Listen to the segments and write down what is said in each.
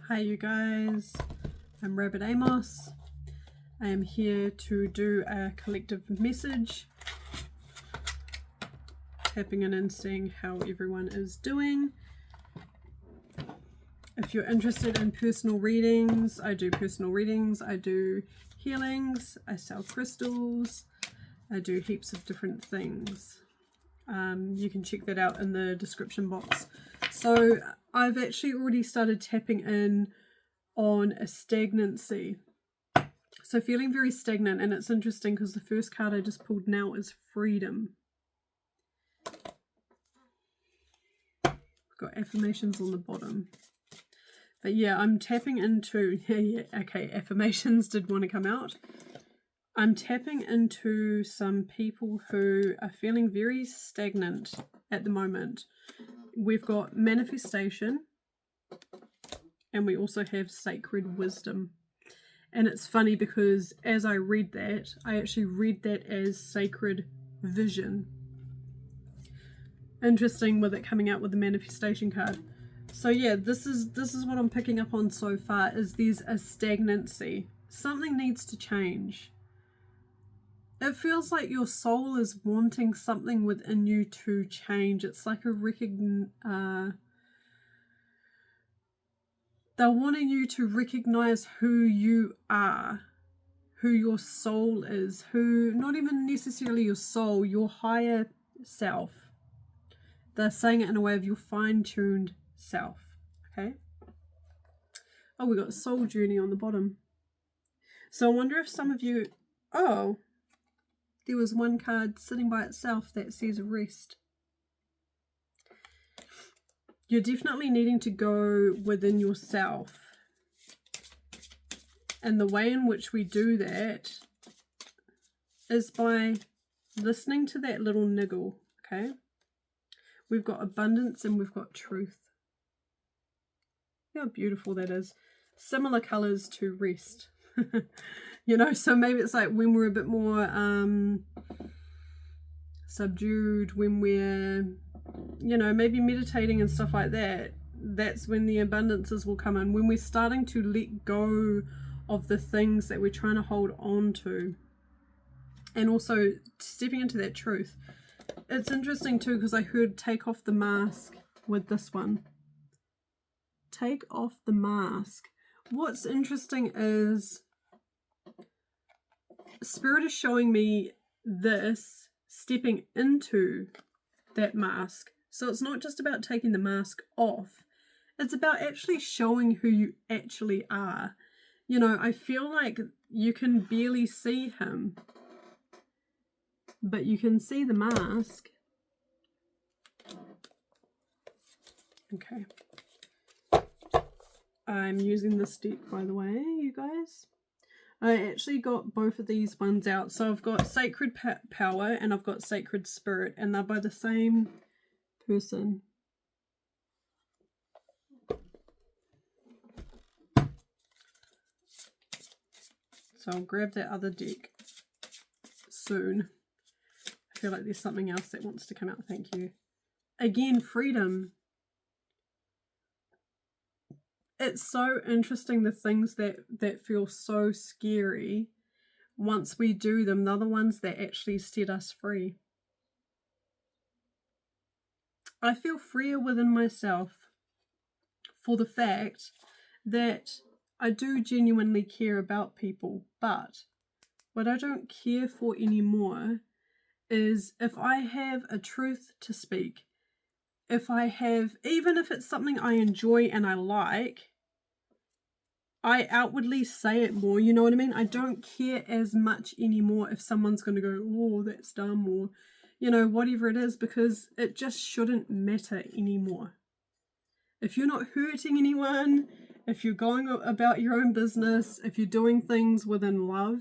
Hi you guys, I'm Rabbit Amos. I am here to do a collective message, tapping in and seeing how everyone is doing. If you're interested in personal readings, I do personal readings, I do healings, I sell crystals, I do heaps of different things. You can check that out in the description box. So I've actually already started tapping in on a stagnancy. So feeling very stagnant, and it's interesting because the first card I just pulled now is freedom. We've got affirmations on the bottom. But yeah, I'm tapping into, okay, affirmations did want to come out. I'm tapping into some people who are feeling very stagnant at the moment. We've got manifestation, and we also have sacred wisdom. And it's funny because as I read that, I actually read that as sacred vision. Interesting with it coming out with the manifestation card. So yeah, this is what I'm picking up on so far, is there's a stagnancy. Something needs to change. It feels like your soul is wanting something within you to change. It's like they're wanting you to recognize who you are, who your soul is, who, not even necessarily your soul, your higher self. They're saying it in a way of your fine-tuned self, okay? Oh, we got soul journey on the bottom. So I wonder if some of you, oh, there was one card sitting by itself that says rest. You're definitely needing to go within yourself. And the way in which we do that is by listening to that little niggle, okay? We've got abundance and we've got truth. How beautiful that is. Similar colors to rest. You know, so maybe it's like when we're a bit more subdued, when we're, you know, maybe meditating and stuff like that, that's when the abundances will come in. When we're starting to let go of the things that we're trying to hold on to, and also stepping into that truth. It's interesting too because I heard take off the mask with this one. Take off the mask. What's interesting is Spirit is showing me this stepping into that mask. So it's not just about taking the mask off. It's about actually showing who you actually are. You know, I feel like you can barely see him, but you can see the mask. Okay. I'm using this deck, by the way, you guys. I actually got both of these ones out. So I've got Sacred Power and I've got Sacred Spirit, and they're by the same person. So I'll grab that other deck soon. I feel like there's something else that wants to come out. Thank you. Again, freedom. It's so interesting, the things that feel so scary, once we do them, they're the ones that actually set us free. I feel freer within myself for the fact that I do genuinely care about people, but what I don't care for anymore is if I have a truth to speak, if I have, even if it's something I enjoy and I like, I outwardly say it more, you know what I mean? I don't care as much anymore if someone's going to go, oh, that's dumb, or, you know, whatever it is, because it just shouldn't matter anymore. If you're not hurting anyone, if you're going about your own business, if you're doing things within love,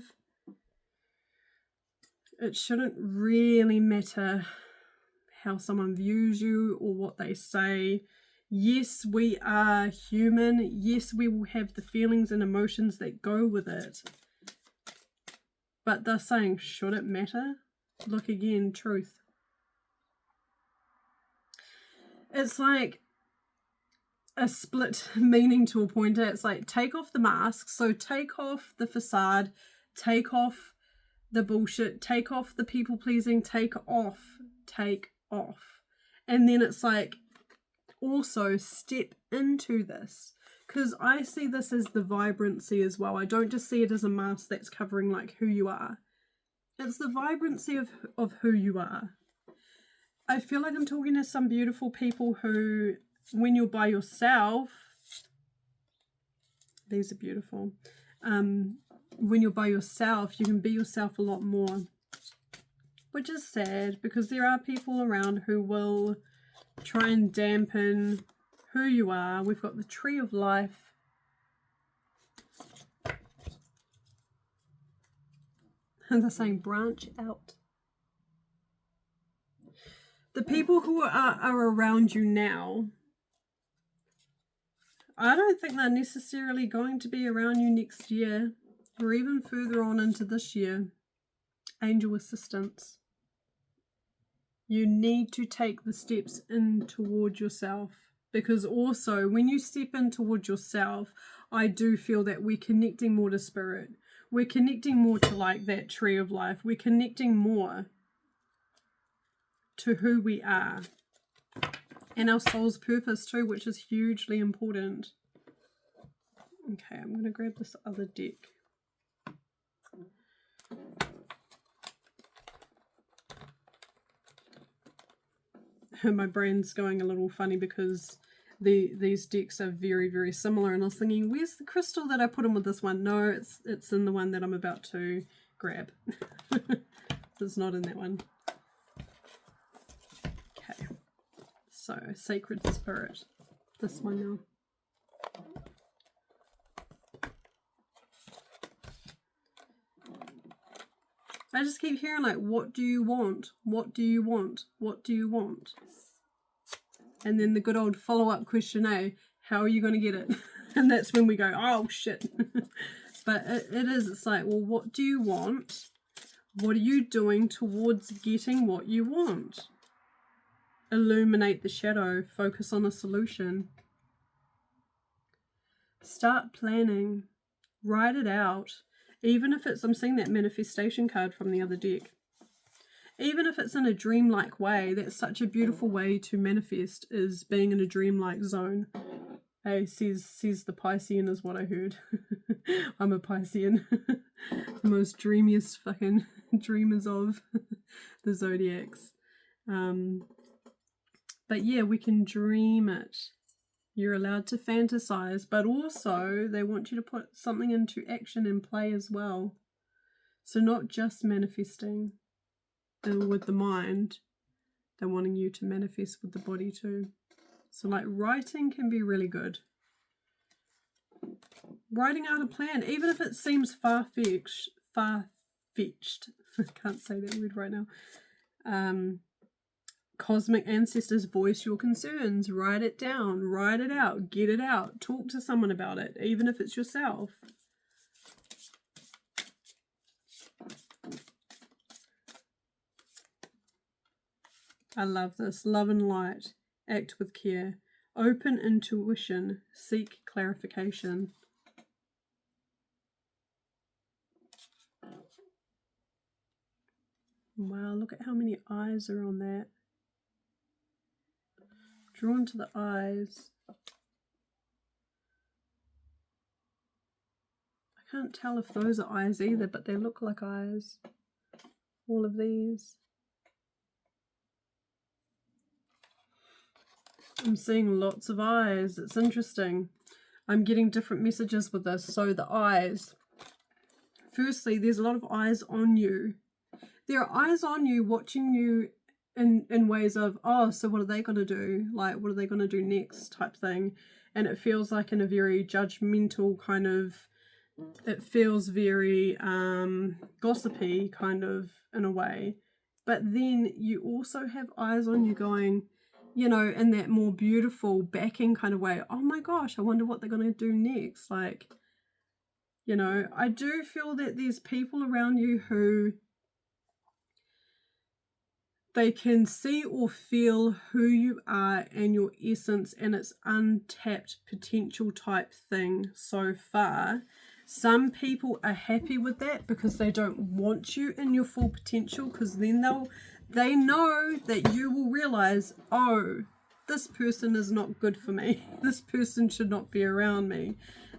it shouldn't really matter how someone views you or what they say. Yes, we are human. Yes, we will have the feelings and emotions that go with it. But they're saying, should it matter? Look again, truth. It's like a split meaning to a pointer. It's like, take off the mask. So take off the facade, take off the bullshit, take off the people pleasing, take off. And then it's like, also step into this, because I see this as the vibrancy as well. I don't just see it as a mask that's covering like who you are. It's the vibrancy of who you are. I feel like I'm talking to some beautiful people who, when you're by yourself, these are beautiful. When you're by yourself, you can be yourself a lot more, which is sad, because there are people around who will try and dampen who you are. We've got the tree of life. And they're saying branch out. The people who are around you now, I don't think they're necessarily going to be around you next year or even further on into this year. Angel assistance. You need to take the steps in toward yourself, because also when you step in toward yourself, I do feel that we're connecting more to spirit. We're connecting more to like that tree of life. We're connecting more to who we are and our soul's purpose too, which is hugely important. Okay, I'm going to grab this other deck. My brain's going a little funny because these decks are very, very similar, and I was thinking, where's the crystal that I put in with this one? No, it's in the one that I'm about to grab. It's not in that one. Okay, so Sacred Spirit, this one now. I just keep hearing like, what do you want? What do you want? What do you want? And then the good old follow-up question, how are you going to get it? And that's when we go, oh shit. But it is, it's like, well, what do you want? What are you doing towards getting what you want? Illuminate the shadow, focus on a solution. Start planning, write it out. Even if it's, I'm seeing that manifestation card from the other deck. Even if it's in a dreamlike way, that's such a beautiful way to manifest, is being in a dreamlike zone. Hey, says the Piscean is what I heard. I'm a Piscean. The most dreamiest fucking dreamers of the zodiacs. But yeah, we can dream it. You're allowed to fantasize, but also they want you to put something into action and play as well. So not just manifesting with the mind, they're wanting you to manifest with the body too. So like writing can be really good. Writing out a plan, even if it seems far-fetched. I can't say that word right now. Cosmic ancestors, voice your concerns, write it down, write it out, get it out, talk to someone about it, even if it's yourself. I love this. Love and light, act with care, open intuition, seek clarification. Wow, look at how many eyes are on that. Drawn to the eyes. I can't tell if those are eyes either, but they look like eyes. All of these. I'm seeing lots of eyes. It's interesting. I'm getting different messages with this. So the eyes. Firstly, there's a lot of eyes on you. There are eyes on you watching you in ways of, oh, so what are they going to do? Like, what are they going to do next type thing? And it feels like in a very judgmental kind of, it feels very gossipy kind of in a way. But then you also have eyes on you going, you know, in that more beautiful backing kind of way. Oh my gosh, I wonder what they're going to do next. Like, you know, I do feel that there's people around you who They can see or feel who you are and your essence, and it's untapped potential type thing so far. Some people are happy with that because they don't want you in your full potential, because then they know that you will realize, oh, this person is not good for me. This person should not be around me.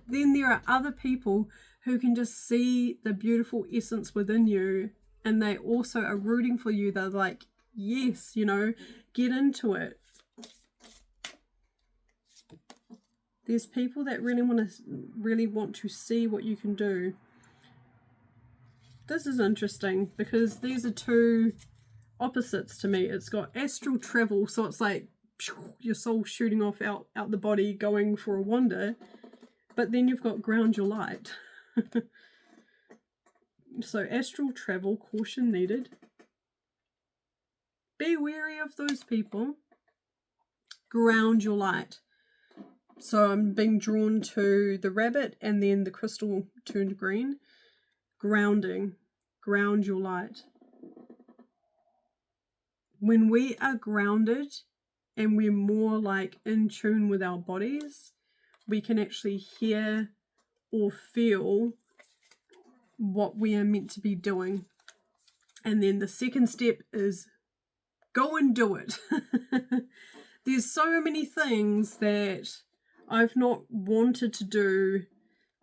Then there are other people who can just see the beautiful essence within you, and they also are rooting for you. They're like, yes, you know, get into it. There's people that really want to see what you can do. This is interesting because these are two opposites to me. It's got astral travel, so it's like your soul shooting off out the body, going for a wander. But then you've got ground your light. So astral travel, caution needed. Be wary of those people. Ground your light. So I'm being drawn to the rabbit and then the crystal turned green. Grounding. Ground your light. When we are grounded and we're more like in tune with our bodies, we can actually hear or feel what we are meant to be doing. And then the second step is go and do it. There's so many things that I've not wanted to do.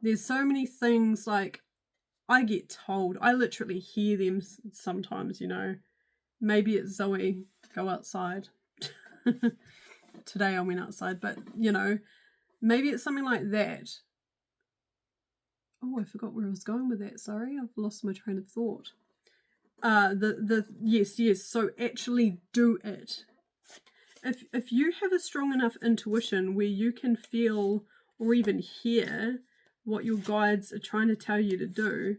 There's so many things, like, I get told, I literally hear them sometimes, you know. Maybe it's Zoe, go outside. Today I went outside, but, you know, maybe it's something like that. Oh, I forgot where I was going with that. Sorry, I've lost my train of thought. Yes. So actually do it. If you have a strong enough intuition where you can feel or even hear what your guides are trying to tell you to do,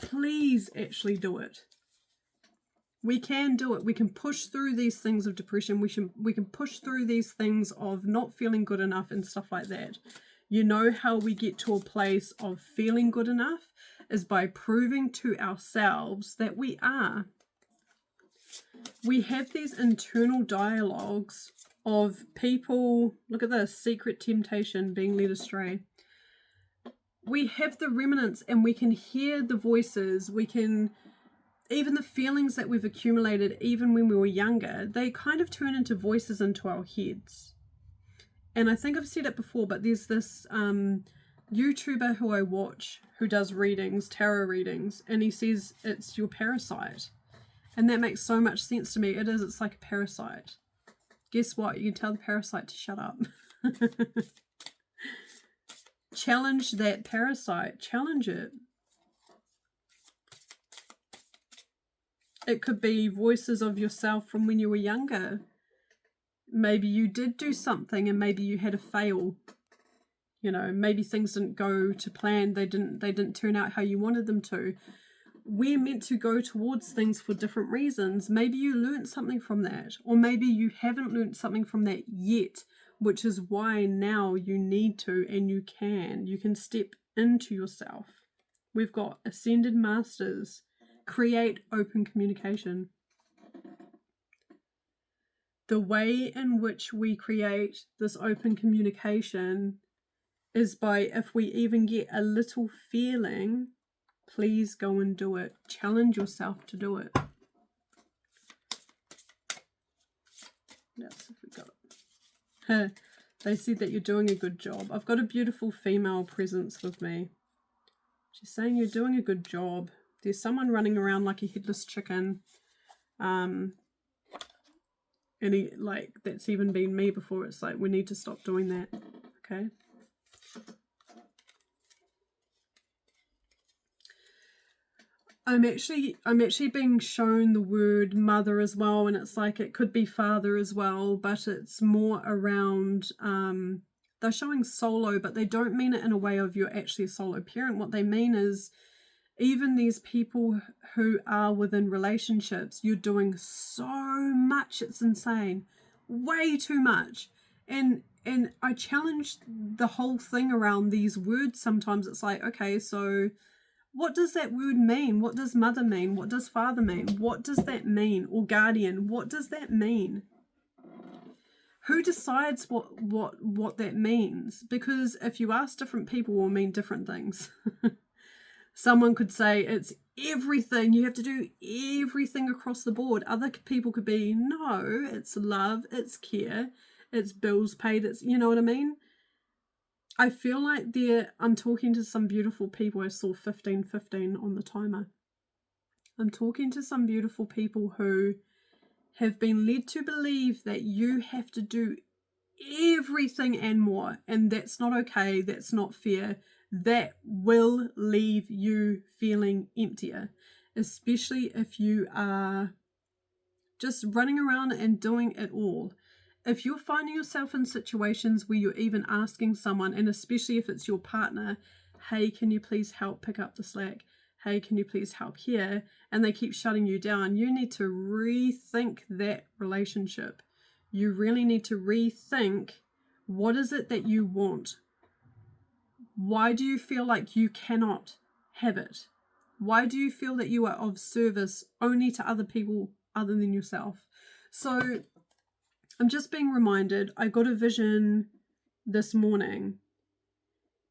please actually do it. We can do it. We can push through these things of depression. We can push through these things of not feeling good enough and stuff like that. You know how we get to a place of feeling good enough is by proving to ourselves that we are. We have these internal dialogues of people, look at this, secret temptation, being led astray. We have the remnants and we can hear the voices. We can, even the feelings that we've accumulated, even when we were younger, they kind of turn into voices into our heads. And I think I've said it before, but there's this YouTuber who I watch who does readings, tarot readings, and he says it's your parasite. And that makes so much sense to me. It is, it's like a parasite. Guess what? You can tell the parasite to shut up. Challenge that parasite. Challenge it. It could be voices of yourself from when you were younger. Maybe you did do something and maybe you had a fail. You know, maybe things didn't go to plan. They didn't turn out how you wanted them to. We're meant to go towards things for different reasons. Maybe you learned something from that, or maybe you haven't learned something from that yet, which is why now you need to and you can step into yourself. We've got ascended masters. Create open communication. The way in which we create this open communication is by, if we even get a little feeling, please go and do it. Challenge yourself to do it. Let's see if we got it. They said that you're doing a good job. I've got a beautiful female presence with me. She's saying you're doing a good job. There's someone running around like a headless chicken. And that's even been me before. It's like, we need to stop doing that. Okay. I'm actually being shown the word mother as well, and it's like it could be father as well, but it's more around they're showing solo, but they don't mean it in a way of you're actually a solo parent. What they mean is, even these people who are within relationships, you're doing so much, it's insane. Way too much. And I challenge the whole thing around these words sometimes. It's like, okay, so What does that word mean? What does mother mean? What does father mean? What does that mean? Or guardian, what does that mean? Who decides what that means? Because if you ask different people, will mean different things. Someone could say it's everything. You have to do everything across the board. Other people could be, no, it's love, it's care, it's bills paid, it's, you know what I mean? I feel like I'm talking to some beautiful people. I saw 1515 on the timer. I'm talking to some beautiful people who have been led to believe that you have to do everything and more, and that's not okay, that's not fair. That will leave you feeling emptier, especially if you are just running around and doing it all. If you're finding yourself in situations where you're even asking someone, and especially if it's your partner, hey, can you please help pick up the slack? Hey, can you please help here? And they keep shutting you down. You need to rethink that relationship. You really need to rethink, what is it that you want? Why do you feel like you cannot have it? Why do you feel that you are of service only to other people other than yourself? So I'm just being reminded, I got a vision this morning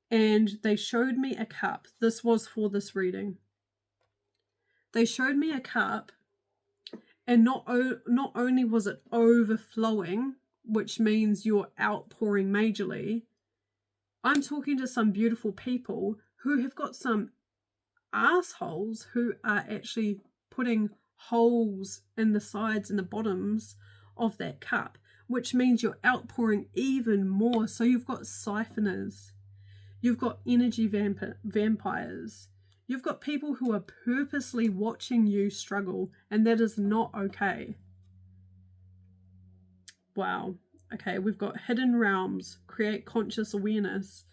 and they showed me a cup. This was for this reading. They showed me a cup, and not only was it overflowing, which means you're outpouring majorly. I'm talking to some beautiful people who have got some assholes who are actually putting holes in the sides and the bottoms of that cup, which means you're outpouring even more. So you've got siphoners, you've got energy vampires, you've got people who are purposely watching you struggle, and that is not okay. Wow. Okay, we've got hidden realms, create conscious awareness.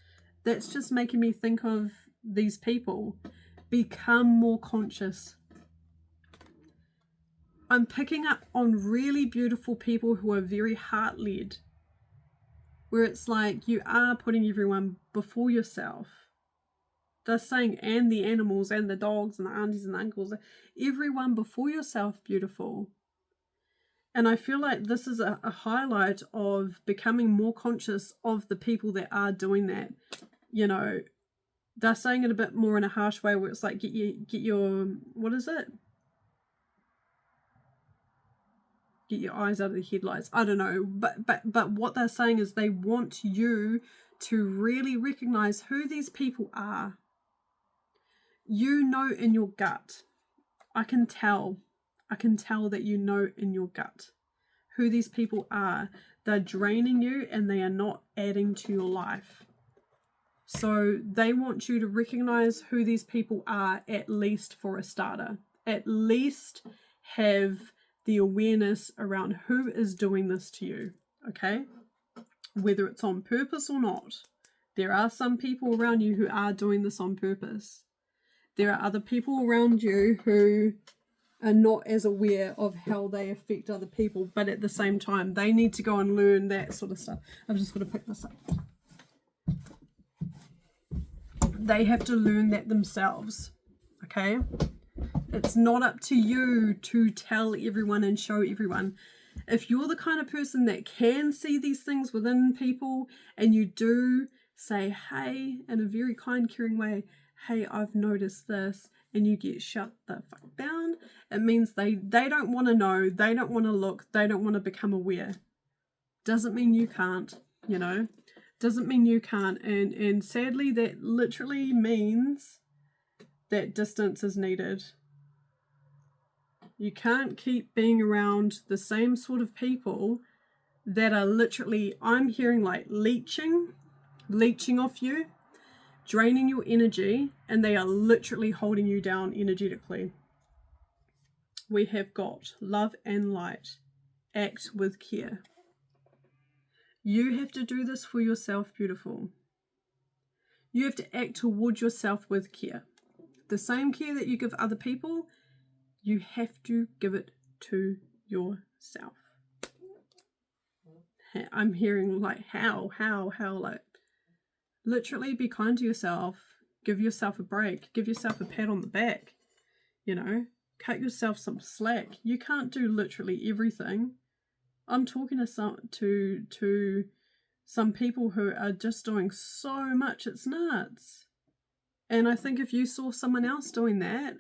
That's just making me think of these people. Become more conscious. I'm picking up on really beautiful people who are very heart-led, where it's like you are putting everyone before yourself. They're saying, and the animals and the dogs and the aunties and the uncles, everyone before yourself, beautiful. And I feel like this is a highlight of becoming more conscious of the people that are doing that. You know, they're saying it a bit more in a harsh way, where it's like, get your what is it? Get your eyes out of the headlights. I don't know, but what they're saying is they want you to really recognize who these people are. You know in your gut. I can tell that you know in your gut who these people are. They're draining you and they are not adding to your life. So they want you to recognize who these people are, at least for a starter. At least have the awareness around who is doing this to you, okay? Whether it's on purpose or not. There are some people around you who are doing this on purpose. There are other people around you who are not as aware of how they affect other people, but at the same time, they need to go and learn that sort of stuff. I'm just going to pick this up. They have to learn that themselves, okay? It's not up to you to tell everyone and show everyone. If you're the kind of person that can see these things within people, and you do say, hey, in a very kind, caring way, hey, I've noticed this, and you get shut the fuck down, it means they don't want to know, they don't want to look, they don't want to become aware. Doesn't mean you can't, you know? Doesn't mean you can't. And sadly, that literally means that distance is needed. You can't keep being around the same sort of people that are literally, I'm hearing like leeching off you, draining your energy, and they are literally holding you down energetically. We have got love and light. Act with care. You have to do this for yourself, beautiful. You have to act toward yourself with care. The same care that you give other people, you have to give it to yourself. I'm hearing like, how, like, literally be kind to yourself. Give yourself a break. Give yourself a pat on the back. You know, cut yourself some slack. You can't do literally everything. I'm talking to some people who are just doing so much, it's nuts. And I think if you saw someone else doing that,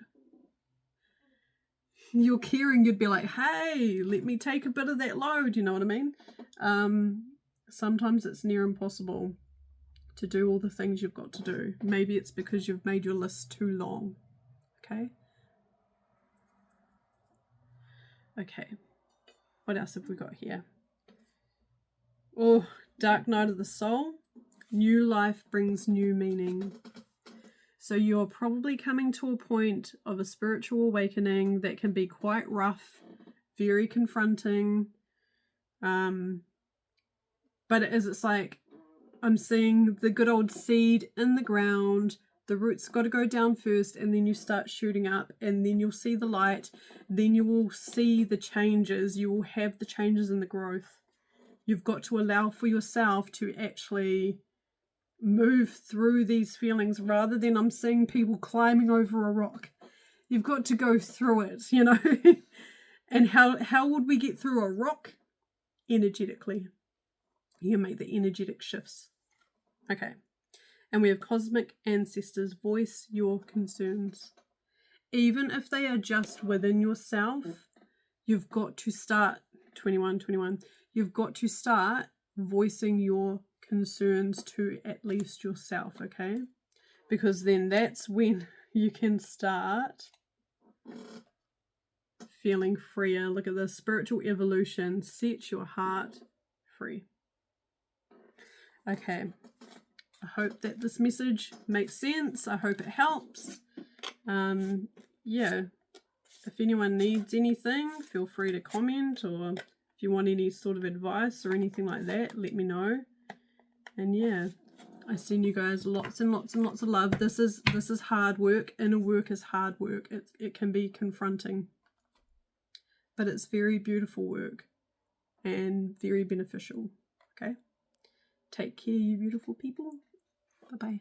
you're caring, you'd be like, hey, let me take a bit of that load, you know what I mean? Sometimes it's near impossible to do all the things you've got to do. Maybe it's because you've made your list too long. Okay? Okay. What else have we got here? Oh, dark night of the soul. New life brings new meaning. So you're probably coming to a point of a spiritual awakening that can be quite rough, very confronting. But it's like, I'm seeing the good old seed in the ground. The roots got to go down first, and then you start shooting up, and then you'll see the light. Then you will see the changes. You will have the changes in the growth. You've got to allow for yourself to actually move through these feelings rather than I'm seeing people climbing over a rock. You've got to go through it, you know. And how would we get through a rock? Energetically. You make the energetic shifts. Okay. And we have cosmic ancestors. Voice your concerns. Even if they are just within yourself, you've got to start 21. You've got to start voicing your concerns to at least yourself, okay? Because then that's when you can start feeling freer. Look at this, spiritual evolution. Set your heart free. Okay, I hope that this message makes sense. I hope it helps. Yeah, if anyone needs anything, feel free to comment, or if you want any sort of advice or anything like that, let me know. And yeah, I send you guys lots and lots and lots of love. This is hard work. Inner work is hard work. It can be confronting, but it's very beautiful work and very beneficial. Okay, take care, you beautiful people. Bye bye.